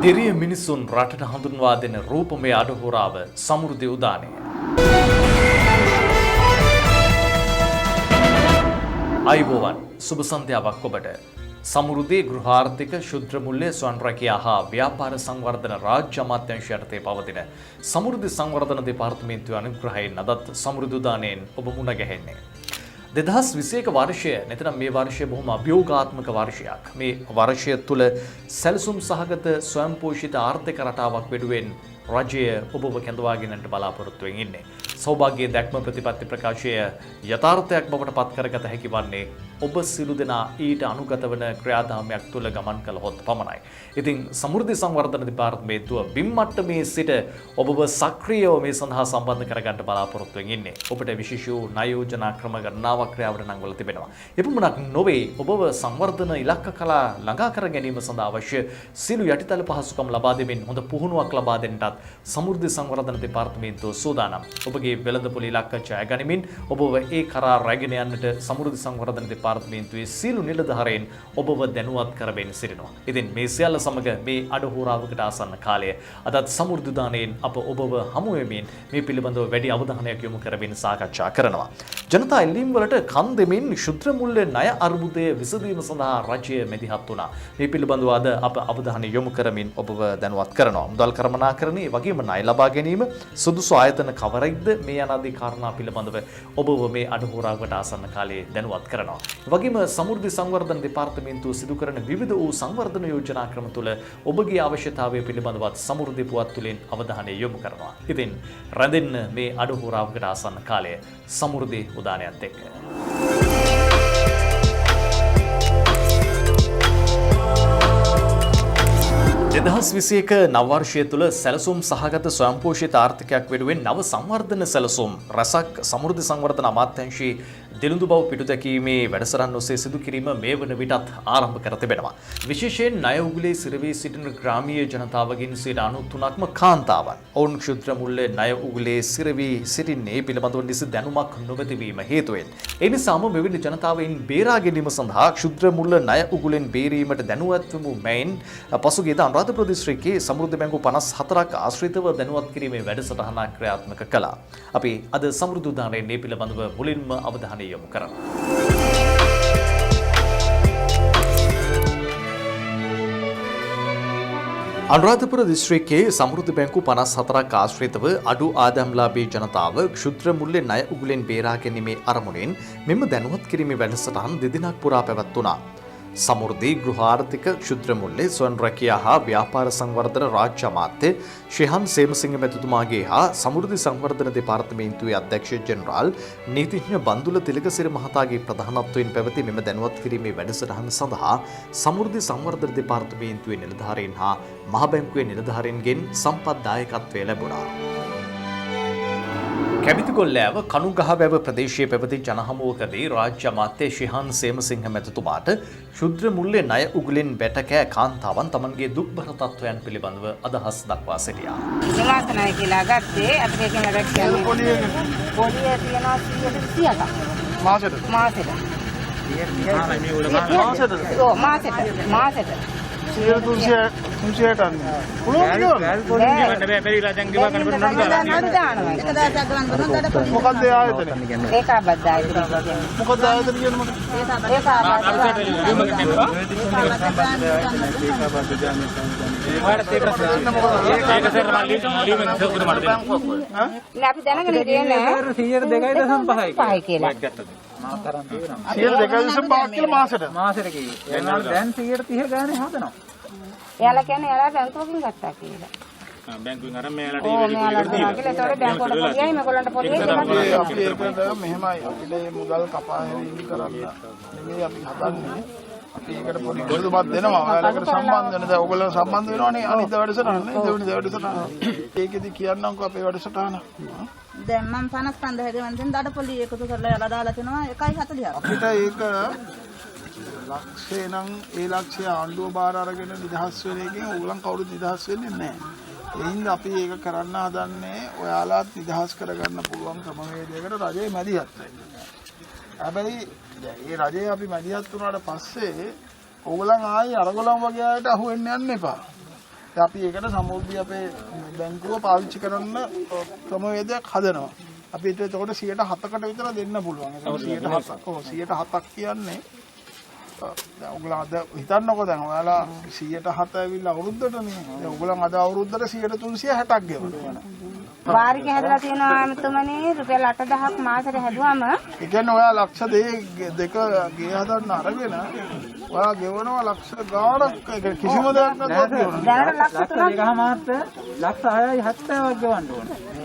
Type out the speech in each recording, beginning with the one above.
දිරිය මිනිසුන් රටට හඳුන්වා දෙන රූපමය අඩහෝරාව සමෘද්ධි උදානය. අයිබෝවන් සුබ සන්ධ්‍යාවක් ඔබට. සමෘද්ධි ගෘහාර්ථික ශුද්‍ර මුල්‍ය ස්වයං රැකියා හා ව්‍යාපාර සංවර්ධන රාජ්‍ය අමාත්‍යාංශය යටතේ පවතින සමෘද්ධි සංවර්ධන දෙපාර්තමේන්තුවේ අනුග්‍රහයෙන් අදත් සමෘද්ධි උදානයෙන් ඔබ මුණ ගැහෙන්නේ. 2021 වර්ෂය නැත්නම් මේ වර්ෂය බොහොම අභියෝගාත්මක වර්ෂයක්. මේ වර්ෂය තුල සැලසුම් සහගත ස්වයංපෝෂිත ආර්ථික රටාවක් වෙනුවෙන් රජය ඔබව කැඳවාගෙනට බලාපොරොත්තු වෙමින් ඉන්නේ. සෞභාග්‍ය දැක්ම ප්‍රතිපත්ති ප්‍රකාශය යථාර්ථයක් බවට පත් කරගත හැකි වන්නේ ඔබ සිළු දෙනා ඊට අනුගත වන ක්‍රියාදාමයක් තුළ ගමන් කළහොත් පමණයි. ඉතින් සමෘද්ධි සංවර්ධන දෙපාර්තමේන්තුව බිම් මට්ටමේ සිට ඔබව සක්‍රියව මේ සඳහා සම්බන්ධ කරගන්න බලාපොරොත්තු වෙමින් ඉන්නේ. ඔබට විශේෂ වූ ණය යෝජනා ක්‍රම ගණනාවක් ක්‍රියාවට නංවල තිබෙනවා. එපමණක් නොවේ ඔබව සංවර්ධන ඉලක්ක කලා ළඟා කර ගැනීම සඳහා අවශ්‍ය සිළු යටිතල පහසුකම් ලබා දෙමින් හොඳ පුහුණුවක් ලබා දෙන්නටත් සමෘද්ධි සංවර්ධන දෙපාර්තමේන්තුව සූදානම්. ඔබගේ වෙළඳපොළ ඉලක්ක ජය ගනිමින් ඔබව ඒ කරා රැගෙන යන්නට සමෘද්ධි සංවර්ධන දෙපාර්තමේන්තුවේ සියලු නිලධාරීන් ඔබව දැනුවත් කරමින් සිටිනවා. ඉතින් මේ සියල්ල සමග මේ අඩහෝරාවකට ආසන්න කාලය අදත් සමෘද්ධි දාණයෙන් අප ඔබව හමු වෙමින් මේ පිළිබඳව වැඩි අවධානයක් යොමු කරමින් සාකච්ඡා කරනවා. ජනතා එල්ලීම් වලට කන් දෙමින් ශුද්‍ර මුල්‍ය ණය අර්බුදය විසඳීම සඳහා රජය මැදිහත් වුණා. මේ පිළිබඳව අද අප අවධානය යොමු කරමින් ඔබව දැනුවත් කරනවා. මුදල් කළමනාකරණයේ වගේම ණය ලබා ගැනීම සුදුසු ආයතන කවරෙක්ද මේ අනාදී කාරණා පිළිබඳව ඔබව මේ අඩහෝරාවකට ආසන්න කාලයේ දැනුවත් කරනවා. වගේම සමෘද්ධි සංවර්ධන දෙපාර්තමේන්තුව සිදු කරන විවිධ වූ සංවර්ධන යෝජනා ක්‍රම තුළ ඔබගේ අවශ්‍යතාවය පිළිබඳවත් සමෘද්ධි පුවත් තුළින් අවධානය යොමු කරනවා. ඉතින් රැඳෙන්න මේ අඩහෝරාවකට ආසන්න කාලය සමෘද්ධි උදානයත් එක්ක. 2021 නව වර්ෂය තුළ සැලසුම් සහගත ස්වයංපෝෂිත ආර්ථිකයක් වෙනුවෙන් නව සංවර්ධන සැලසුම් රසක් සමෘද්ධි සංවර්ධන අමාත්‍යාංශයේ දිළිඳු බව පිටු දැකීමේ වැඩසටහන ඔස්සේ සිදු කිරීම මේ වන විටත් ආරම්භ කර තිබෙනවා. විශේෂයෙන් ණය උගුලේ සිරවී සිටින ග්‍රාමීය ජනතාවගෙන් 93%ක්ම කාන්තාවන්. ඔවුන් ක්ෂුද්‍ර මුල්‍ය ණය උගුලේ සිරවී සිටින්නේ පිළිබඳව නිසි දැනුමක් නොමැති වීම හේතුවෙන්. ඒ නිසාම මෙවැනි ජනතාවයින් බේරා ගැනීම සඳහා ක්ෂුද්‍ර මුල්‍ය ණය උගුලෙන් බේරීමට දැනුවත් වූ මෙයින් පසුගියද අනුරාධපුර දිස්ත්‍රික්කයේ සමෘද්ධි බැංකු 54ක් ආශ්‍රිතව දැනුවත් කිරීමේ වැඩසටහනක් ක්‍රියාත්මක කළා. අපි අද සමෘද්ධි උදානයේ මේ පිළිබඳව මුලින්ම අවධානය යොමු කරමු. අනුරාධපුර දිස්ත්‍රික්කයේ සමෘද්ධි බැංකු 54ක් ආශ්‍රිතව අඩු ආදායම්ලාභී ජනතාව ක්ෂුද්‍ර මුල්‍ය ණය උගුලෙන් බේරා ගැනීමේ අරමුණෙන් මෙම දැනුවත් කිරීමේ වැඩසටහන දෙදිනක් පුරා පැවැත්වුණා. සමෘද්ධි ගෘහාර්ථික ක්ෂුද්‍ර මුල්‍ය ස්වයං රැකියා හා ව්‍යාපාර සංවර්ධන රාජ්‍ය අමාත්‍ය ශිහන් සේමසිංහ මැතිතුමාගේ හා සමෘද්ධි සංවර්ධන දෙපාර්තමේන්තුවේ අධ්‍යක්ෂ ජෙනරාල් නීතිඥ බන්දුල තිලකසිරි මහතාගේ ප්‍රධානත්වයෙන් පැවති මෙම දැනුවත් කිරීමේ වැඩසටහන සඳහා සමෘද්ධි සංවර්ධන දෙපාර්තමේන්තුවේ නිලධාරීන් හා මහ බැංකුවේ නිලධාරීන්ගෙන් සම්පත් දායකත්වය ලැබුණා. කැබිතිගොල්ලෑව කණුගහවැව ප්‍රදේශයේ පැවති ජනහමුවකදී රාජ්‍ය අමාත්‍ය ශිහන් සේමසිංහ මැතිතුමාට ක්ෂුද්‍ර මුල්‍ය ණය උගුලෙන් බැටකෑ කාන්තාවන් තමන්ගේ දුක්බර තත්ත්වයන් පිළිබඳව අදහස් දක්වා සිටියා. නිවාසනය කියලා ගත්තේ අපිට කියන රැකියාව පොලිය තියනවා 130ක්. මාසෙට. මාසෙට. 300ට පුළුවන් මොකක්ද ආයතන? ඒකාබද්ධ ආයතන. මොකක්ද ආයතන කියන්නේ? අපි දැනගෙන ඉන්නේ 102.5 කියලා. මාසෙට කිව්වේ. දැන් 130 ගානේ හදනවා. එයාලා කියන්නේ එයාලා බැංකුවකින් ගත්තා කියලා. බැංකුවෙන් අරන් මෙයාලට ඒතකොට බැංකුවට පොලියයි මේගොල්ලන්ට පොලියයි කියලා මෙහෙමයි අපිට මේ මුදල් කපා හැරීම් කරන්න නෙමෙයි අපි හදන්නේ. අපි ඒකට පොඩි ගොඩුමක් දෙනවා. ඔයාලකට සම්බන්ධ වෙන දැන් ඔයගොල්ලෝ සම්බන්ධ වෙනවනේ අනිත් වැඩසටහන නේ දෙවෙනි වැඩසටහන. ඒකෙදි කියන්නම්කෝ අපේ වැඩසටහන. දැන් මම 55000 ගෙවන්නෙන් දඩපොලි එකතු කරලා යලා දාලා තිනවා 1.40ක්. අපිට ඒක ලක්ෂේ නම් ඒ ලක්ෂය ආණ්ඩුව බාර අරගෙන නිදහස් වෙන එකෙන් ඕගොල්ලන් කවුරුත් නිදහස් වෙන්නේ නැහැ. එයින් අපි ඒක කරන්න හදන්නේ ඔයාලාත් නිදහස් කරගන්න පුළුවන් ක්‍රමවේදයකට රජයේ මැදිහත් වෙන්න. හැබැයි මේ රජයේ අපි මැදිහත් වුණාට පස්සේ ඕගොල්ලන් ආයේ අරගොල්ලන් වගේ අයට අහු වෙන්න යන්න එපා. අපි ඒකට සමෘද්ධි අපේ බැංකුව පාවිච්චි කරන්න ක්‍රමවේදයක් හදනවා. අපි එතකොට 107කට විතර දෙන්න පුළුවන්. ඒක 107ක් කියන්නේ ඔයගොල්ලෝ අද හිතන්නකෝ දැන් ඔයාලා 107 ඇවිල්ලා අවුරුද්දටනේ. දැන් ඔයගොල්ලන් අද අවුරුද්දට 360ක් ගෙවනවා. වාරික හැදලා තියෙනවා අමතුමනේ රුපියල් 8000ක් මාසෙට හැදුවම ඒ කියන්නේ ඔයා ලක්ෂ දෙක ගේ හදන්න අරගෙන ඔයා ගෙවනවා ලක්ෂ ගාණක් කිසිම දෙයක් නැතුව ගෙවනවා. දැනට ලක්ෂ 3ක් එකමාරට ලක්ෂ 6.70ක් ගෙවන්න ඕනේ.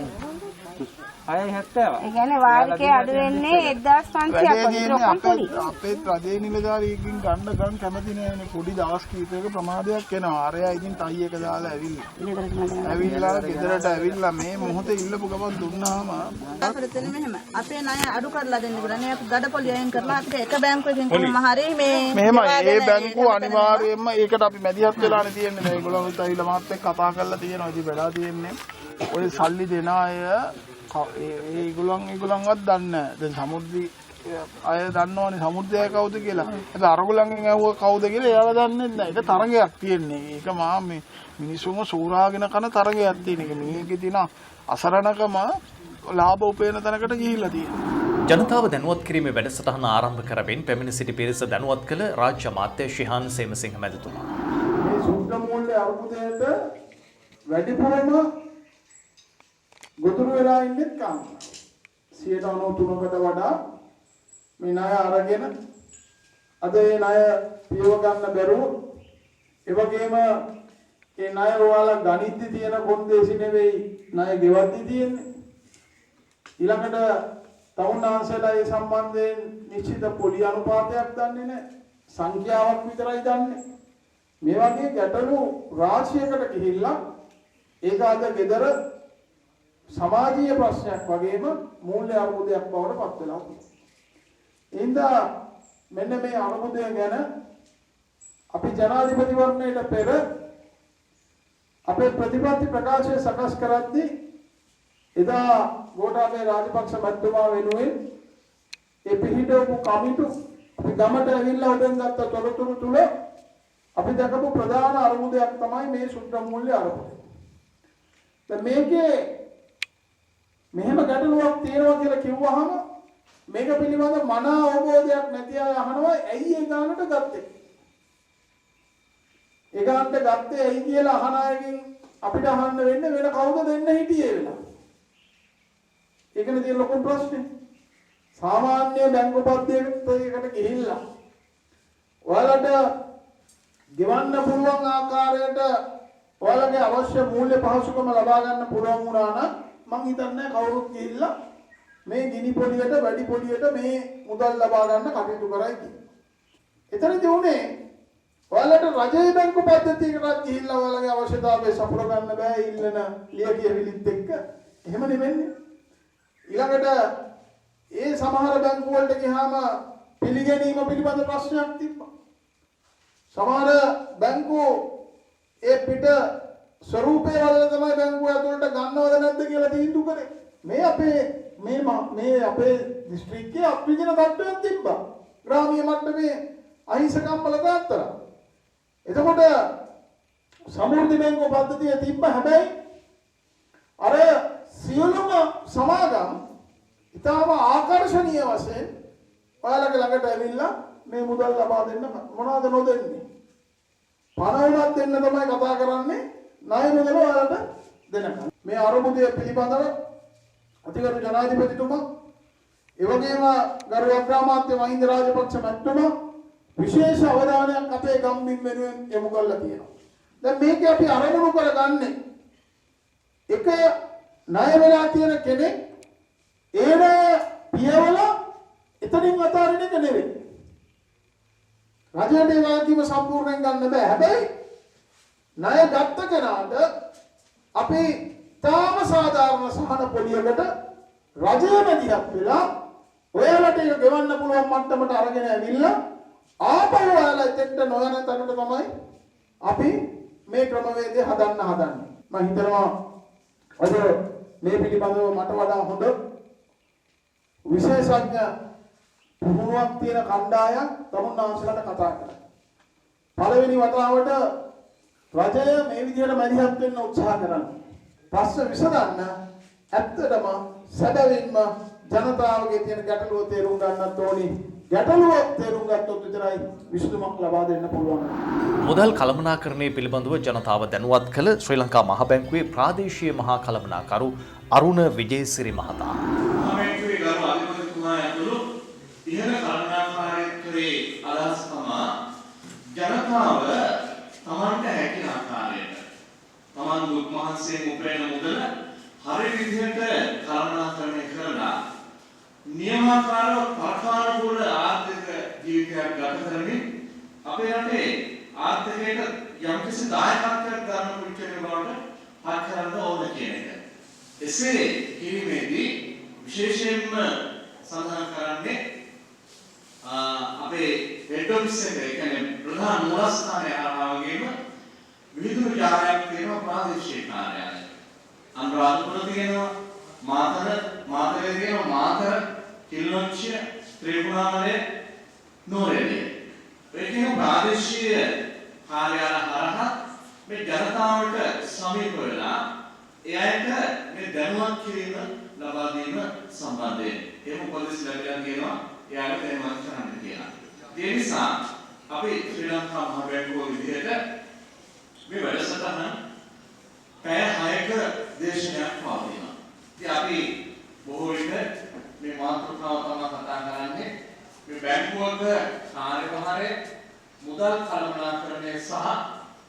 6.70. ඒ කියන්නේ වාරිකේ අඩු වෙන්නේ 1500ක් අපේ රජයේ නිලධාරියෙක්ගෙන් ගන්න කැමති නෑනේ. පොඩි දවස් කීපයක ප්‍රමාදයක් එනවා. අරයා ඉතින් ටයි එක දාලා ඇවිල්ලා ගෙදරට ඇවිල්ලා මේ මොහොතේ ඉල්ලපු ගමන් දුන්නාම අපිට තෙන්නේ මෙහෙම අපේ ණය අඩු කරලා දෙන්න කියලා නේ අපි ගඩපොලි අයින් කරලා අපිට එක බැංකුවකින් කොහොම හරි මේ මෙහෙමයි ඒ බැංකුව අනිවාර්යයෙන්ම ඒකට අපි මැදිහත් වෙලානේ තියෙන්නේ. මේගොල්ලෝත් ඇවිල්ලා මාත් එක්ක කතා කරලා තියෙනවා. ඉතින් වෙලා තියෙන්නේ ඔය සල්ලි දෙන අය ඒගොල්ලන්වත් දන්නේ නැහැ. දැන් සමුද්‍රි අය දන්නවනේ සමුද්‍රය කවුද කියලා. හැබැයි අරගොල්ලන්ගෙන් ඇහුවා කවුද කියලා එයාලා දන්නේ නැහැ. ඒක තරගයක් තියෙන්නේ. ඒක මා මේ මිනිස්සුන්ව සූරාගෙන කරන තරගයක් තියෙන එක. මේකේ තියෙන අසරණකම ලාභ උපයන තැනකට ගිහිල්ලා තියෙනවා. ජනතාව දැනුවත් කිරීමේ වැඩසටහන ආරම්භ කරමින් පැමිණ සිටි පිරිස දැනුවත් කළ රාජ්‍ය අමාත්‍ය ශිහාන් සේමසිංහ මැතිතුමා. මේ සුද්ධ මූල්‍ය අර්බුදයට වැඩිපුරම ගොදුරු වෙලා ඉන්නේ කාමරා 93කට වඩා මේ ණය අරගෙන අද ඒ ණය පියව ගන්න බැරුව ඒ වගේම ඒ ණය ඔයාලා ගණිද්දි තියෙන කොන්දේසි නෙවෙයි ණය ගෙවද්දි තියෙන්නේ ඊළඟට තවුන්නාන්සලා ඒ සම්බන්ධයෙන් නිශ්චිත පොලි අනුපාතයක් දන්නේ නැහැ සංඛ්‍යාවක් විතරයි දන්නේ මේ වගේ ගැටලු රාශියකට ගිහිල්ලා ඒක අද ගෙදර සමාජීය ප්‍රශ්නයක් වගේම මූල්‍ය අර්බුදයක් බවට පත් වෙලා තියෙනවා. ඉන්දා මෙන්න මේ අර්බුදය ගැන අපි ජනාධිපතිවරණයට පෙර අපේ ප්‍රතිපත්ති ප්‍රකාශය සකස් කරද්දී එදා ගෝඨාභය රාජපක්ෂ මැතිතුමා වෙනුවෙන් ඒ පිළිහිටවපු කමිටු අපි ගමට ඇවිල්ලා උඩෙන් ගත්ත තොරතුරු තුල අපි දැකපු ප්‍රධාන අර්බුදයක් තමයි මේ සුද්ධ මූල්‍ය අර්බුදය. දැන් මේකේ මෙහෙම ගැටලුවක් තියෙනවා කියලා කිව්වහම මේක පිළිබඳ මනා අවබෝධයක් නැති අය අහනවා ඇයි ඒ ගානට ගත්තේ? ඒ ගානට ගත්තේ ඇයි කියලා අහන අයගෙන් අපිට අහන්න වෙන්නේ වෙන කවුද දෙන්න හිටියේ වෙලා. ඒකනේ තියෙන ලොකු ප්‍රශ්නේ. සාමාන්‍ය බැංකු පද්ධතියකට ගිහිල්ලා ඔයාලට ගෙවන්න පුළුවන් ආකාරයට ඔයාලගේ අවශ්‍ය මූල්‍ය පහසුකම ලබා ගන්න පුළුවන් වුණා නම් මං හිතන්නේ කවුරුත් ගිහිල්ලා මේ ගිනි පොලියට වැඩි පොලියට මේ මුදල් ලබා ගන්න කටයුතු කරයි කියලා. එතනදී උනේ ඔයාලට රජයේ බැංකු පද්ධතියකට ගිහිල්ලා ඔයාලගේ අවශ්‍යතාවය සපුර ගන්න බෑ ඉල්ලන ලියකියවිලිත් එක්ක. එහෙම නෙමෙන්නේ. ඊළඟට ඒ සමහර බැංකු වලට ගියාම පිළිගැනීම පිළිබඳ ප්‍රශ්නයක් තිබ්බා. සමහර බැංකු ඒ පිට ස්වරූපේ වල තමයි බැංකුව ඇතුළට ගන්නවද නැද්ද කියලා තීන්දුව කරේ. මේ අපේ දිස්ත්‍රික්කයේ අප්‍රිජන තත්ත්වයක් තිබ්බා. ග්‍රාමීය මට්ටමේ අහිංසකම් වල දාත්තරා. එතකොට සමෘද්ධි බැංකුව පද්ධතිය තිබ්බ හැබැයි අර සියලුම සමාගම් ඊටම ආකර්ෂණීය වශයෙන් ඔයාලගේ ළඟට ඇවිල්ලා මේ මුදල් ලබා දෙන්න මොනවද නොදෙන්නේ? පණ උනත් දෙන්න තමයි කතා කරන්නේ. ණය මුදල ඔයාලට දෙනකම්. මේ අරමුදය පිළිබඳව අතිගරු ජනාධිපතිතුමා ඒ වගේම ගරු අග්‍රාමාත්‍ය මහින්ද රාජපක්ෂ මැතිතුමා විශේෂ අවධානයක් අපේ ගම්බිම් වෙනුවෙන් යොමු කරලා තියෙනවා. දැන් මේක අපි අරමුණු කරගන්නේ එක ණය වෙලා තියෙන කෙනෙක් ඒන පියවල එතනින් අතාරින එක නෙවෙයි. රජයේ වාක්‍යම සම්පූර්ණයෙන් ගන්න බෑ. හැබැයි ණය ගත්ත කෙනාට අපි තාම සාධාරණ සහන පොලියකට රජයේ මැදිහත් වෙලා ඔයාලට ඒක ගෙවන්න පුළුවන් මට්ටමට අරගෙන ඇවිල්ලා ආපහු ඔයාලා එතෙන්ට නොයන තැනට තමයි අපි මේ ක්‍රමවේදය හදන්නේ. මම හිතනවා අද මේ පිළිබඳව මට වඩා හොඳ විශේෂඥ පුහුණුවක් තියෙන කණ්ඩායම් තමුන්නාන්සලට කතා කරා. පළවෙනි වතාවට රජය මේ විදිහට මැදිහත් වෙන්න උත්සාහ කරනවා. ප්‍රශ්න විසඳන්න ඇත්තටම සැබවින්ම ජනතාවගේ තියෙන ගැටලුව තේරුම් ගන්නත් ඕනි. ගැටලුව තේරුම් ගත්තොත් විතරයි විසඳුමක් ලබා දෙන්න පුළුවන්. මුදල් කළමනාකරණය පිළිබඳව ජනතාව දැනුවත් කළ ශ්‍රී ලංකා මහ බැංකුවේ ප්‍රාදේශීය මහා කළමනාකරු අරුණ විජේසිරි මහතා. මහ බැංකුවේ ගරු අධිපතිතුමා ඇතුළු ඉහළ කළමනාකාරීත්වයේ අදහස් තමා ජනතාව තමන්ට හැකි ආකාරයට තමන් දුක් මහන්සියෙන් උපයන මුදල හරි විදිහට කළමනාකරණය කරලා නියමාකාරව පරකානුකූල ආර්ථික ජීවිතයක් ගත කරමින් අපේ රටේ ආර්ථිකයට යම්කිසි දායකත්වයක් ගන්න පුළුවන් බවට පත් කරන්න ඕන කියන එක. එසේ කිරීමේදී විශේෂයෙන්ම සඳහන් කරන්නේ අපේ හෙඩ් ඔෆිස් එකේ කියන්නේ ප්‍රධාන මූලස්ථානයේ ආවගේම විවිධ ජාලයක් තියෙනවා ප්‍රාදේශීය කාර්යාලය. අනුරාධපුර තියෙනවා මාතරේ තියෙනවා මාතර කිල්ලොච්චිය ත්‍රිකුණාමලය නෝරේලිය. ඒකේ ප්‍රාදේශීය කාර්යාල හරහා මේ ජනතාවට සමීප වෙලා එයාට මේ දැනුවත් කිරීම ලබා දීම සම්බන්ධයෙන් එහෙම උපදෙස් ලැබලා කියනවා එයාට දැනුවත් කරන්න කියලා. ඒ නිසා අපි ශ්‍රී ලංකා මහ බැංකුව විදිහට මේ වැඩසටහන පැය 6ක දේශනයක් පවතිනවා. ඉතින් අපි බොහෝ විට මේ මාතෘකාව තමයි කතා කරන්නේ මේ බැංකුවක කාර්යභාරය මුදල් කළමනාකරණය සහ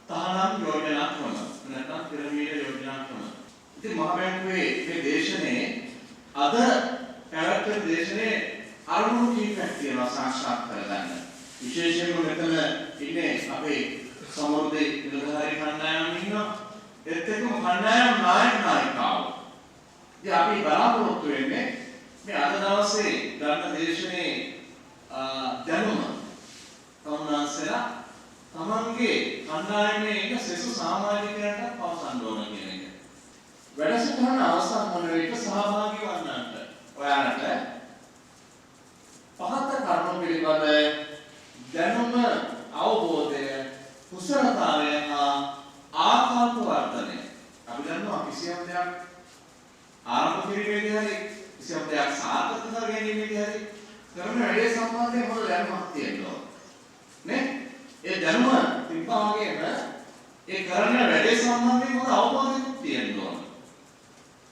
තහනම් යෝජනා ක්‍රම නැත්නම් පිරමීඩ යෝජනා ක්‍රම. ඉතින් මහ බැංකුවේ මේ දේශනේ අද පැවැත්වෙන දේශනේ අරුණු කීපයක් තියෙනවා සාක්ෂාත් කරගන්න. විශේෂයෙන්ම මෙතන ඉන්නේ අපේ සමෘද්ධි නිලධාරී කණ්ඩායම් ඉන්නවා. ඒත් එක්කම කණ්ඩායම් නායකාවෝ. ඉතින් අපි බලාපොරොත්තු වෙන්නේ මේ අද දවසේ ගන්න දේශනේ දැනුම තමුන්නාන්සලා තමන්ගේ කණ්ඩායමේ ඉන්න සෙසු සමාජිකයන්ට පවසන්න ඕන කියන එක. වැඩසටහන අවසන් වන විට සහභාගී වන්නන්ට ඔයාලට පහත කරුණු පිළිබඳ දැනුම අවබෝධය කුසලතාවය හා ආකල්ප වර්ධනය අපි දන්නවා කිසියම් දෙයක් ආරම්භ කිරීමේදී හරි කිසියම් දෙයක් සාර්ථක කර ගැනීමේදී හරි කරන වැඩේ සම්බන්ධයෙන් හොඳ දැනුමක් තියෙනවා නේ ඒ දැනුම තිබ්බා වගේම ඒ කරන වැඩේ සම්බන්ධයෙන් හොඳ අවබෝධයක් තියෙනවා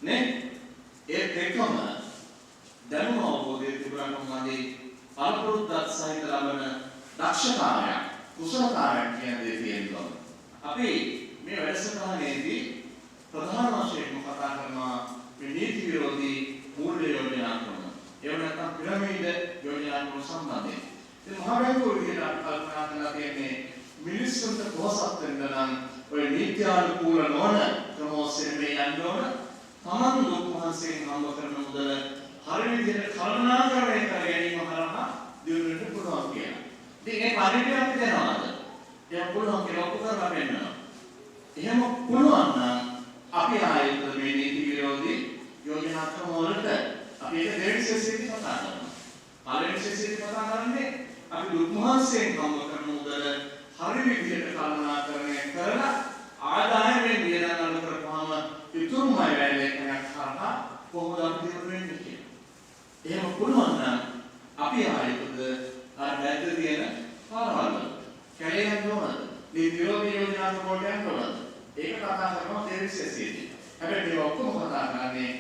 නේ ඒත් එක්කම දැනුම අවබෝධය තිබුණාම මගේ පළපුරුද්දත් සහිත ලබන දක්ෂතාවයක් කුසලතාවයක් කියන දේ තියෙනවා. අපි මේ වැඩසටහනේදී ප්‍රධාන වශයෙන්ම කතා කරනවා මේ නීති විරෝධී මූල්‍ය යෝජනා ක්‍රම. ඒව නැත්නම් පිරමීඩ යෝජනා ක්‍රම සම්බන්ධයෙන්. ඉතින් මහ බැංකුව විදිහට අපි කල්පනා කරලා තියෙන්නේ මිනිස්සුන්ට පොහොසත් වෙන්න නම් ඔය නීත්‍යානුකූල නොවන ක්‍රම ඔස්සේ මේ යන්න ඕන. තමන් දුක් මහන්සියෙන් හම්බ කරන මුදල හරි විදිහට කළමනාකරණය කර ගැනීම හරහා දියුණු වෙන්න පුළුවන් කියලා. ඉතින් ඒ පරිදි අපි දෙනවාද? ඒක පුළුවන් කියලා ඔප්පු කරලා පෙන්නනවා. එහෙම පුළුවන් නම් අපි ආයෙත් මේ නීති විරෝධී යෝජනා ක්‍රම වලට අපි ඒක දෙවෙනි සෙසේදී කතා කරනවා. පළවෙනි සෙසේදී කතා කරන්නේ අපි දුක් මහන්සියෙන් හම්බ කරන මුදල හරි විදිහට කළමනාකරණය කරලා ආදායමෙන් වියදම් අඩු කරපුවාම ඉතුරුමයි වැඩේකයක් හරහා කොහොමද අපි දියුණු වෙන්නේ කියලා. එහෙම පුළුවන් නම් අපි ආයෙත් අර බැංකුවේ තියෙන පාරවල් කැලේ යන්න ඕනද? මේ විරෝධී යෝජනා කොට යන්න ඕනද? ඒක කතා කරනවා තේරිසෙසියදී. හැබැයි මේ ඔක්කොම කතා කරන්නේ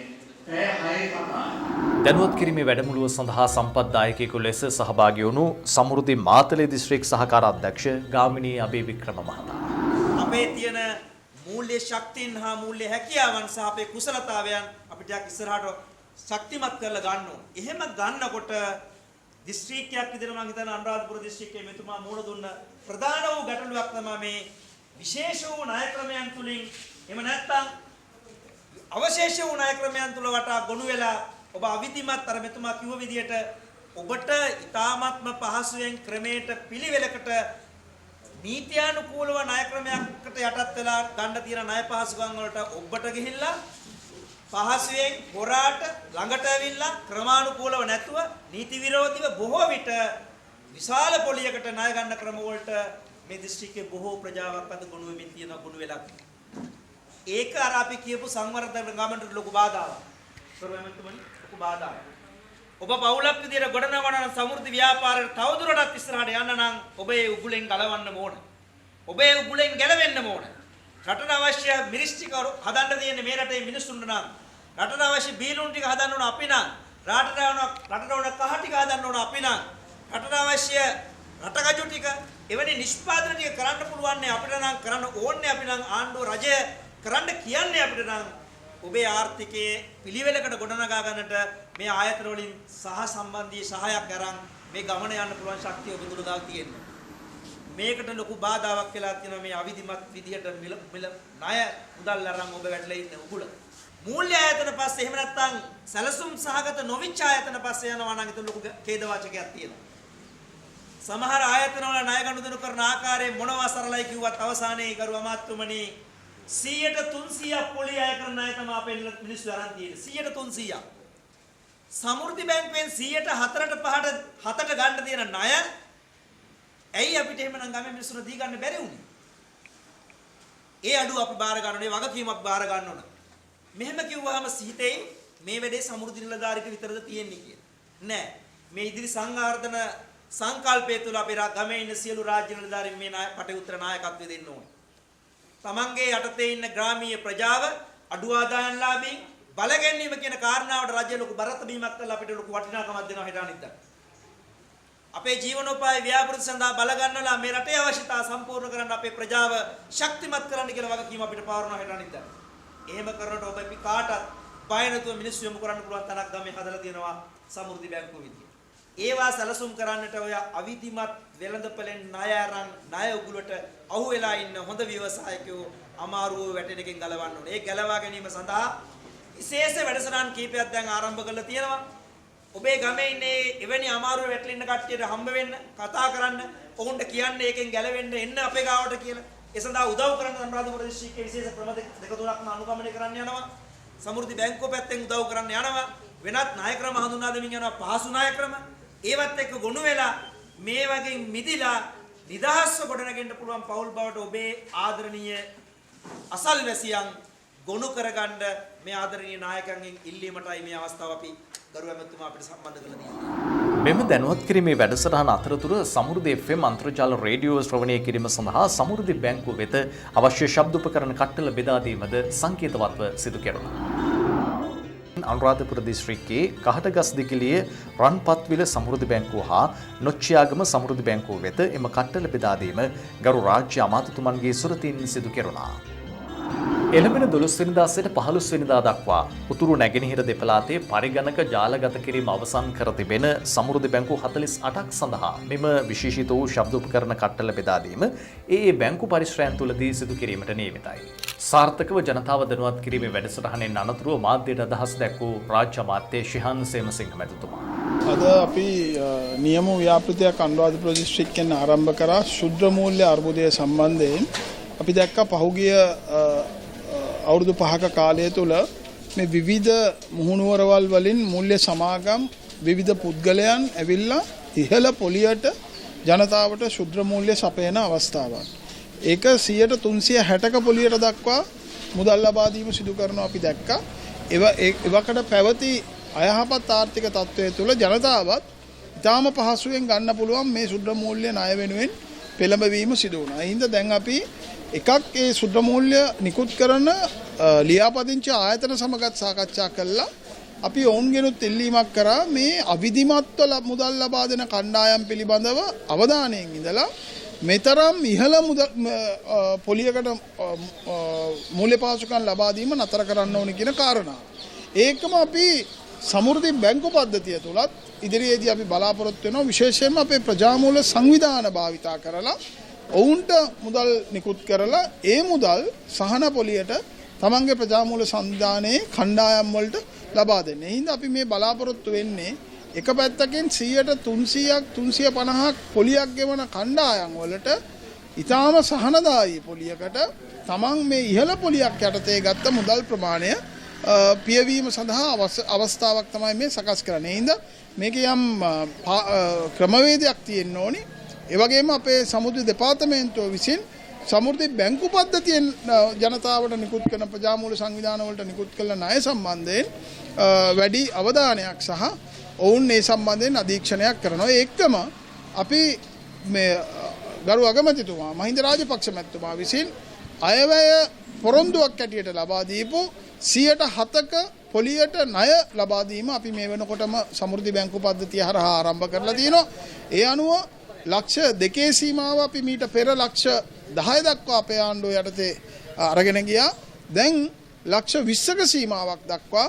පැය 6 කතාවක්. දැනුවත් කිරීමේ වැඩමුළුව සඳහා සම්පත්දායකයෙකු ලෙස සහභාගී වුණු සමෘද්ධි මාතලේ දිස්ත්‍රික් සහකාර අධ්‍යක්ෂ ගාමිණී අබේවික්‍රම මහතා. අපේ තියෙන මූල්‍ය ශක්තියන් හා මූල්‍ය හැකියාවන් සහ අපේ කුසලතාවයන් අපිට ඉස්සරහට ශක්තිමත් කරලා ගන්න ඕන. එහෙම ගන්නකොට දිස්ත්‍රික්කයක් විදිහට මම හිතන අනුරාධපුර දිස්ත්‍රික්කයේ මෙතුමා මුණ දුන්න ප්‍රධාන වූ ගැටලුවක් තමයි මේ විශේෂ වූ ණය ක්‍රමයන් තුලින් එහෙම නැත්නම් අවශේෂ වූ ණය ක්‍රමයන් තුල වටා ගොනු වෙලා ඔබ අවිධිමත් අර මෙතුමා කිව්ව විදිහට ඔබට ඊ타ත්ම පහසුවෙන් ක්‍රමයට පිළිවෙලකට නීත්‍යානුකූලව ණය ක්‍රමයකට යටත් වෙලා ගන්න තියෙන ණය පහසුකම් වලට ඔබට ගිහිල්ලා පහසුවෙන් හොරාට ළඟට ඇවිල්ලා ක්‍රමානුකූලව නැතුව නීති විරෝධීව බොහෝ විට විශාල පොලියකට ණය ගන්න ක්‍රම වලට මේ දිස්ත්‍රික්කයේ බොහෝ ප්‍රජාවක් අද ගොනු වෙමින් තියෙන ගොනු වෙලා. ඒක අර අපි කියපු සංවර්ධන ගමනට ලොකු බාධාවක්. සර්වමන්තුමනි ලොකු බාධාවක්. ඔබ පවුලක් විදියට ගොඩනගන සමෘද්ධි ව්‍යාපාරයට තවදුරටත් ඉස්සරහට යන්න නම් ඔබ ඒ උගුලෙන් ගලවන්න ඕන. ඔබ ඒ උගුලෙන් ගැලවෙන්න ඕන. රටට අවශ්‍ය මිරිස් ටික හදන්න තියෙන මේ රටේ මිනිස්සුන්ට නම් රටට අවශ්‍ය බීලුන් ටික හදන්න ඕන අපි නම් රටට ඕන කහ ටික හදන්න ඕන අපි නම් රටට අවශ්‍ය රටකජු ටික එවැනි නිෂ්පාදන ටික කරන්න පුළුවන් අපිට නම් කරන්න ඕනේ අපි නම් ආණ්ඩුව රජය කරන්න කියන්නේ අපිට නම් ඔබේ ආර්ථිකයේ පිළිවෙලකට ගොඩනගා ගන්නට මේ ආයතන වලින් සහ සම්බන්ධී සහායක් අරන් මේ ගමන යන්න පුළුවන් ශක්තිය ඔබ තුල ගාව තියෙනවා. මේකට ලොකු බාධාවක් වෙලා තියෙනවා මේ අවිධිමත් විදිහට මිල ණය මුදල් අරන් ඔබ වැටලා ඉන්න උගුල. මූල්‍ය ආයතන පස්සේ එහෙම නැත්නම් සැලසුම් සහගත නොවිච්ච ආයතන පස්සේ යනවා නම් ඒක ලොකු ඛේදවාචකයක් තියෙනවා. සමහර ආයතන වල ණය ගනුදෙනු කරන ආකාරයේ මොනවා සරලයි කිව්වත් අවසානයේ ගරු අමාත්‍යතුමනි 100% පොලි අය කරන අය තමයි අපේ මිනිස්සු අරන් තියෙන්නේ 100%. සමෘද්ධි බැංකුවෙන් 4%ට 5%ට ගන්න තියෙන ණය ඇයි අපිට එහෙමනම් ගමේ මිනිස්සුන්ට දී ගන්න බැරි වුනේ? ඒ අඩුව අපි බාර ගන්න ඕනේ, වගකීම අපි බාර ගන්න ඕන. මෙහෙම කිව්වහම සිහිතේ මේ වැඩේ සමෘද්ධි නිලධාරීට විතරද තියෙන්නේ කියලා. නෑ. මේ ඉදිරි සංවර්ධන සංකල්පය තුළ අපේ ගමේ ඉන්න සියලු රාජ්‍ය නිලධාරීන් මේ කටයුත්තට නායකත්වය දෙන්න ඕනේ. තමන්ගේ යටතේ ඉන්න ග්‍රාමීය ප්‍රජාව අඩු ආදායම්ලාභීන් බලගැනීම කියන කාරණාවට රජය ලොකු බරත බීමක් කරලා අපිට ලොකු වටිනාකමක් දෙනවා හෙට අනිද්දා. අපේ ජීවනෝපාය ව්‍යාපෘති සඳහා බල ගන්නලා මේ රටේ අවශ්‍යතා සම්පූර්ණ කරන්න අපේ ප්‍රජාව ශක්තිමත් කරන්න කියලා වගකීම අපිට පවරනවා හෙට අනිද්දා. එහෙම කරනකොට ඔබ අපි කාටත් බය නැතුව මිනිස්සු යොමු කරන්න පුළුවන් තැනක් ගමේ හදලා තියෙනවා සමෘද්ධි බැංකුව විදියට. ඒවා සැලසුම් කරන්නට ඔය අවිධිමත් වෙළඳපළෙන් ණය අරන් ණය උගුලට අහු වෙලා ඉන්න හොඳ ව්‍යවසායකයෝ අමාරුව වැටෙන එකෙන් ගලවන්න ඕනේ. ඒ ගලවා ගැනීම සඳහා විශේෂ වැඩසටහන් කීපයක් දැන් ආරම්භ කරලා තියෙනවා. ඔබේ ගමේ ඉන්නේ එවැනි අමාරුව වැටලා ඉන්න කට්ටියට හම්බ වෙන්න, කතා කරන්න, ඔවුන්ට කියන්න ඒකෙන් ගැලවෙන්න එන්න අපේ ගාවට කියලා. ඒ සඳහා උදව් කරන්න අනුරාධපුර දිස්ත්‍රික්කයේ විශේෂ ක්‍රම දෙක තුනක්ම අනුගමනය කරන්න යනවා. සමෘද්ධි බැංකුව පැත්තෙන් උදව් කරන්න යනවා. වෙනත් ණය ක්‍රම හඳුනා දෙමින් යනවා පහසු ණය ක්‍රම. ඒවත් එක්ක ගොනු වෙලා මේ වගේ මිදිලා නිදහස්ව ගොඩනගෙන්න පුළුවන් පෞල් බවට ඔබේ ආදරණීය අසල්වැසියන් ගොනු කරගන්න මේ ආදරණීය නායකයන්ගෙන් ඉල්ලීමටයි මේ අවස්ථාව අපි ගරු ඇමතුමා අපිට සම්බන්ධ කරලා තියෙන්නේ. මෙම දැනුවත් කිරීමේ වැඩසටහන අතරතුර සමෘද්ධි FM අන්තර්ජාල රේඩියෝ ශ්‍රවණය කිරීම සඳහා සමෘද්ධි බැංකුව වෙත අවශ්‍ය ශබ්ද උපකරණ කට්ටල බෙදා දීමද සංකේතවත්ව සිදු කෙරුණා. අනුරාධපුර දිස්ත්‍රික්කයේ කහටගස්දිගිලිය රන්පත්විල සමෘද්ධි බැංකුව හා නොච්චියාගම සමෘද්ධි බැංකුව වෙත එම කට්ටල බෙදා දීම ගරු රාජ්‍ය අමාත්‍යතුමන්ගේ සුරතින් සිදු කෙරුණා. එළඹෙන 12 වෙනිදා සිට 15 වෙනිදා දක්වා උතුරු නැගෙනහිර දෙපළාතේ පරිගණක ජාලගත කිරීම අවසන් කර තිබෙන සමෘද්ධි බැංකු 48ක් සඳහා මෙම විශේෂිත වූ ශබ්ද උපකරණ කට්ටල බෙදා දීම ඒ බැංකු පරිශ්‍රයන් තුලදී සිදු කිරීමට නියමිතයි. සාර්ථකව ජනතාව දැනුවත් කිරීමේ වැඩසටහනෙන් අනතුරුව මාධ්‍යයට අදහස් දැක්වූ රාජ්‍ය අමාත්‍ය ශිහාන් සේමසිංහ මැතිතුමා. අද අපි නියම ව්‍යාපෘතියක් අනුරාධපුර දිස්ත්‍රික්කයෙන් ආරම්භ කරා ශුද්ධ මූල්‍ය අර්බුදය සම්බන්ධයෙන්. අපි දැක්ක පහුගිය අවුරුදු 5ක කාලය තුළ මේ විවිධ මුහුණුවරවල් වලින් මූල්‍ය සමාගම් විවිධ පුද්ගලයන් ඇවිල්ලා ඉහළ පොලියට ජනතාවට ශුද්ධ මූල්‍ය සපයන අවස්ථාවක්. ඒක 360ක පොලියට දක්වා මුදල් ලබා දීම සිදු කරනවා අපි දැක්කා. ඒවකට පැවති අයහපත් ආර්ථික තත්ත්වය තුළ ජනතාවත් ඉතාම පහසුවෙන් ගන්න පුළුවන් මේ ශුද්ධ මූල්‍ය ණය වෙනුවෙන් පෙළඹවීම සිදු වුණා. ඒ හින්දා දැන් අපි එකක් ඒ ශුද්ධ මූල්‍ය නිකුත් කරන ලියාපදිංචි ආයතන සමගත් සාකච්ඡා කළා. අපි ඔවුන්ගෙනුත් ඉල්ලීමක් කරා මේ අවිධිමත්ව මුදල් ලබා දෙන කණ්ඩායම් පිළිබඳව අවධානයෙන් ඉඳලා මෙතරම් ඉහළ පොලියකට මූල්‍ය පාසුකම් ලබා දීම නතර කරන්න ඕනේ කියන කාරණාව. ඒකම අපි සමෘද්ධි බැංකු පද්ධතිය තුලත් ඉදිරියේදී අපි බලාපොරොත්තු වෙනවා විශේෂයෙන්ම අපේ ප්‍රජාමූල සංවිධාන භාවිතා කරලා ඔවුන්ට මුදල් නිකුත් කරලා ඒ මුදල් සහන පොලියට තමන්ගේ ප්‍රජාමූල සංවිධානයේ කණ්ඩායම් වලට ලබා දෙන්න. ඒ හින්දා අපි මේ බලාපොරොත්තු වෙන්නේ එක පැත්තකින් 100ට 300ක් 350ක් පොලියක් ගෙවන කණ්ඩායම් වලට ඊටාම සහනදායී පොලියකට තමන් මේ ඉහළ පොලියක් යටතේ ගත්ත මුදල් ප්‍රමාණය පියවීම සඳහා අවස්ථාවක් තමයි මේ සකස් කරන්නේ. හින්දා මේකේ යම් ක්‍රමවේදයක් තියෙන්න ඕනි. ඒ වගේම අපේ සමුද්‍ර දෙපාර්තමේන්තුව විසින් සමුද්‍ර බැංකු පද්ධතියෙන් ජනතාවට නිකුත් කරන ප්‍රජාමූල සංවිධාන වලට නිකුත් කළ ණය සම්බන්ධයෙන් වැඩි අවධානයක් සහ ඔවුන් මේ සම්බන්ධයෙන් අධීක්ෂණයක් කරනවා. ඒකම අපි මේ ගරු අගමැතිතුමා මහින්ද රාජපක්ෂ මැතිතුමා විසින් අයවැය පොරොන්දුවක් ඇටියට ලබා දීපු 107ක පොලියට ණය ලබා දීම අපි මේ වෙනකොටම සමෘද්ධි බැංකු පද්ධතිය හරහා ආරම්භ කරලා තියෙනවා. ඒ අනුව ලක්ෂ 2 සීමාව අපි මීට පෙර ලක්ෂ 10 දක්වා අපේ ආණ්ඩුව යටතේ අරගෙන ගියා. දැන් ලක්ෂ 20ක සීමාවක් දක්වා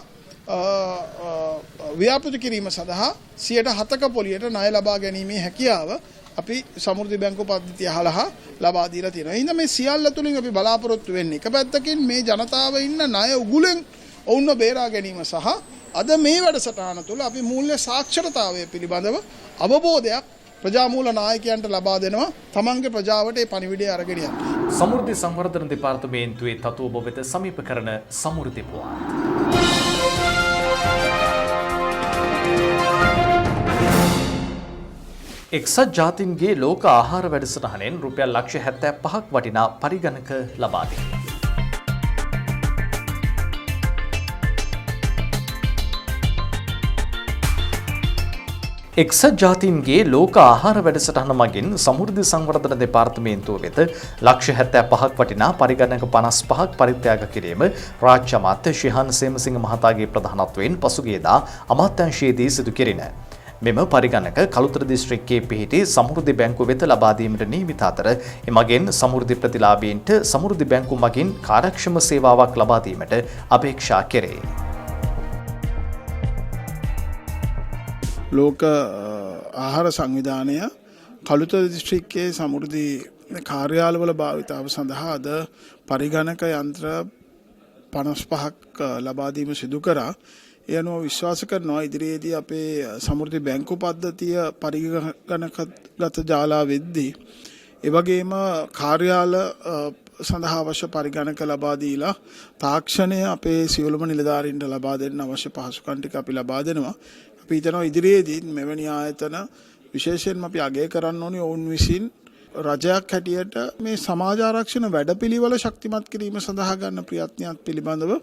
ව්‍යාපෘති කිරීම සඳහා 107ක පොලියට ණය ලබා ගැනීමේ හැකියාව අපි සමෘද්ධි බැංකු පද්ධතිය හරහා ලබා දීලා තියෙනවා. එහෙනම් මේ සියල්ල තුලින් අපි බලාපොරොත්තු වෙන්නේ එක පැත්තකින් මේ ජනතාව ඉන්න ණය උගුලෙන් ඔවුන්ව බේරා ගැනීම සහ අද මේ වැඩසටහන තුළ අපි මූල්‍ය සාක්ෂරතාවය පිළිබඳව අවබෝධයක් ප්‍රජාමූල නායකයන්ට ලබා දෙනවා. තමන්ගේ ප්‍රජාවට ඒ පණිවිඩය අරගෙන යන්න. සමෘද්ධි සංවර්ධන දෙපාර්තමේන්තුවේ තතු ඔබ වෙත සමීප කරන සමෘද්ධි පුවත්. එක්සත් ජාතීන්ගේ ලෝක ආහාර වැඩසටහනෙන් රුපියල් ලක්ෂ 75ක් වටිනා පරිගණක ලබා දෙනවා. එක්සත් ජාතීන්ගේ ලෝක ආහාර වැඩසටහන මගින් සමෘද්ධි සංවර්ධන දෙපාර්තමේන්තුව වෙත ලක්ෂ 75ක් වටිනා පරිගණක 55ක් පරිත්‍යාග කිරීම රාජ්‍ය අමාත්‍ය ශිහාන් සේමසිංහ මහතාගේ ප්‍රධානත්වයෙන් පසුගියදා අමාත්‍යාංශයේදී සිදු කෙරිණ. මෙම පරිගණක කළුතර දිස්ත්‍රික්කයේ පිහිටි සමෘද්ධි බැංකුව වෙත ලබා දීමට නියමිත අතර එමගින් සමෘද්ධි ප්‍රතිලාභීන්ට සමෘද්ධි බැංකුව මගින් කාර්යක්ෂම සේවාවක් ලබා දීමට අපේක්ෂා කෙරේ. ලෝක ආහාර සංවිධානය කළුතර දිස්ත්‍රික්කයේ සමෘද්ධි කාර්යාලවල භාවිතාව සඳහා අද පරිගණක යන්ත්‍ර 55ක් ලබා දීම සිදු කරා. ඒ අනුව විශ්වාස කරනවා ඉදිරියේදී අපේ සමෘද්ධි බැංකු පද්ධතිය පරිගණකගත ජාලා වෙද්දී ඒ වගේම කාර්යාල සඳහා අවශ්‍ය පරිගණක ලබා දීලා තාක්ෂණය අපේ සියලුම නිලධාරීන්ට ලබා දෙන්න අවශ්‍ය පහසුකම් ටික අපි ලබා දෙනවා. අපි හිතනවා ඉදිරියේදී මෙවැනි ආයතන විශේෂයෙන්ම අපි අගය කරන්න ඕනේ ඔවුන් විසින් රජයක් හැටියට මේ සමාජ ආරක්ෂණ වැඩපිළිවෙල ශක්තිමත් කිරීම සඳහා ගන්න ප්‍රයත්නයත් පිළිබඳව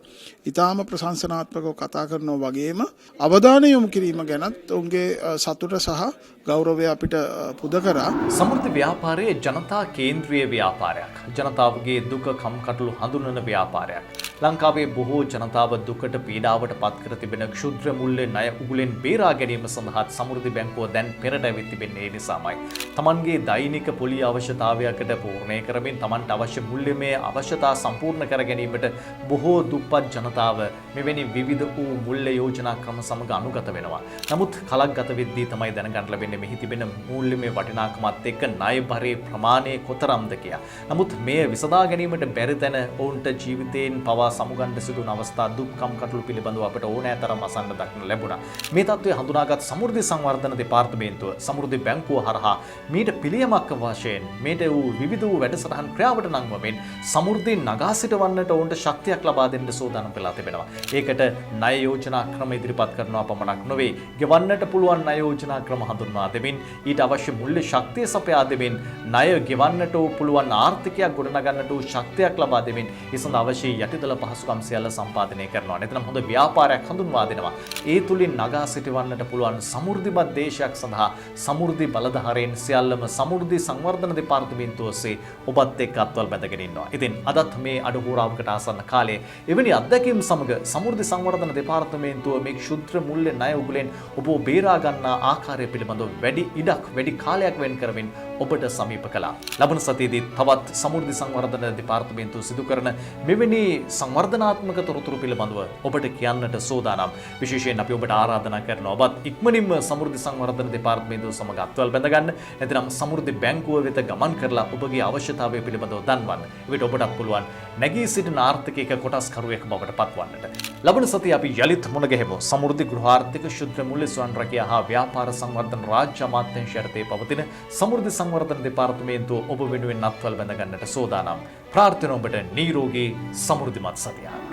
ඉතාම ප්‍රශංසනාත්මකව කතා කරනවා වගේම අවධානය යොමු කිරීම ගැනත් ඔවුන්ගේ සතුට සහ ගෞරවය අපිට පුද කරා. සමෘද්ධි ව්‍යාපාරයේ ජනතා කේන්ද්‍රීය ව්‍යාපාරයක්. ජනතාවගේ දුක කම්කටොළු හඳුන්වන ව්‍යාපාරයක්. ලංකාවේ බොහෝ ජනතාව දුකට පීඩාවට පත් කර තිබෙන ක්ෂුද්‍ර මුල්‍ය ණය උගුලෙන් බේරා ගැනීම සඳහා සමෘද්ධි බැංකුව දැන් පෙරට ඇවිත් තිබෙන්නේ ඒ නිසාමයි. තමන්ගේ දෛනික පොලි අවශ්‍යතාවයකට පූර්ණය කරමින් තමන්ට අවශ්‍ය මුල්‍යමය අවශ්‍යතා සම්පූර්ණ කර ගැනීමට බොහෝ දුප්පත් ජනතාව මෙවැනි විවිධ වූ මුල්‍ය යෝජනා ක්‍රම සමග අනුගත වෙනවා. නමුත් කලක් ගත වෙද්දී තමයි දැනගන්න ලැබෙන්නේ මෙහි තිබෙන මූල්‍යමය වටිනාකමත් එක්ක ණය භරයේ ප්‍රමාණය කොතරම්ද කියා. නමුත් මෙය විසඳා ගැනීමට බැරි තැන ඔවුන්ට ජීවිතයෙන් පවා සමුගන්න සිදුවන අවස්ථා දුක්ඛම් කටළු පිළිබඳව අපට ඕනෑතරම් අසන්න දක්න ලැබුණා. මේ තත්ත්වය හඳුනාගත් සමෘද්ධි සංවර්ධන දෙපාර්තමේන්තුව සමෘද්ධි බැංකුව හරහා මීට පිළියමක් වශයෙන් මේට වූ විවිධ වූ වැඩසටහන් ක්‍රියාවට නංවමින් සමෘද්ධි නගා සිටවන්නට ඔවුන්ට ශක්තියක් ලබා දෙන්න සූදානම් වෙලා තිබෙනවා. ඒකට ණය යෝජනා ක්‍රම ඉදිරිපත් කරනවා පමණක් නොවේ. ගෙවන්නට පුළුවන් ණය යෝජනා ක්‍රම හඳුන්වා දෙමින් ඊට අවශ්‍ය මුල්‍ය ශක්තිය සපයා දෙමින් ණය ගෙවන්නට පුළුවන් ආර්ථිකයක් ගොඩනගන්නට ශක්තියක් ලබා දෙමින් ඒ සඳහා අවශ්‍ය යටිදල පහසුකම් සියල්ල සම්පාදනය කරනවා. එතන හොඳ ව්‍යාපාරයක් හඳුන්වා දෙනවා. ඒ තුලින් නගා සිටවන්නට පුළුවන් සමෘද්ධිමත් දේශයක් සඳහා සමෘද්ධි බලධාරීන් සියල්ලම සමෘද්ධි සංවර්ධන දෙපාර්තමේන්තුව ඔස්සේ ඔබත් එක්ක අත්වල් බැඳගෙන ඉන්නවා. ඉතින් අදත් මේ අඩහෝරාවකට ආසන්න කාලයේ එවැනි අත්දැකීම් සමග සමෘද්ධි සංවර්ධන දෙපාර්තමේන්තුව මේ ක්ෂුද්‍ර මුල්‍ය ණය උගුලෙන් ඔබ බේරා ගන්නා ආකාරය පිළිබඳව වැඩි කාලයක් වෙන් කරමින් ඔබට සමීප කළා. ලබන සතියේදී තවත් සමෘද්ධි සංවර්ධන දෙපාර්තමේන්තුව සිදු කරන මෙවැනි සංවර්ධනාත්මක තොරතුරු පිළිබඳව ඔබට කියන්නට සෝදානම්. විශේෂයෙන් අපි ඔබට ආරාධනා කරනවා ඔබත් ඉක්මනින්ම සමෘද්ධි සංවර්ධන දෙපාර්තමේන්තුව සමග අත්වල් බැඳගන්න. නැත්නම් සමෘද්ධි බැංකුව වෙත ගමන් කරලා ඔබගේ අවශ්‍යතාවය පිළිබඳව දන්වන්න. එවිට ඔබටත් පුළුවන් නැගී සිටින ආර්ථිකයක කොටස්කරුවෙක් බවට පත්වන්නට. ලබන සතිය අපි යලිත් මුණ ගැහෙමු. සමෘද්ධි ගෘහාර්ථික ශුද්ධ මුල්‍ය ස්වයං රැකියා හා ව්‍යාපාර සංවර්ධන රාජ්‍ය අමාත්‍යාංශය යටතේ පවතින සමෘද්ධි සංවර්ධන දෙපාර්තමේන්තුව ඔබ වෙනුවෙන් අත්වල බැඳ ගන්නට සෝදානම්. ප්‍රාර්ථනා ඔබට නිරෝගී සමෘද්ධිමත් සතියක්.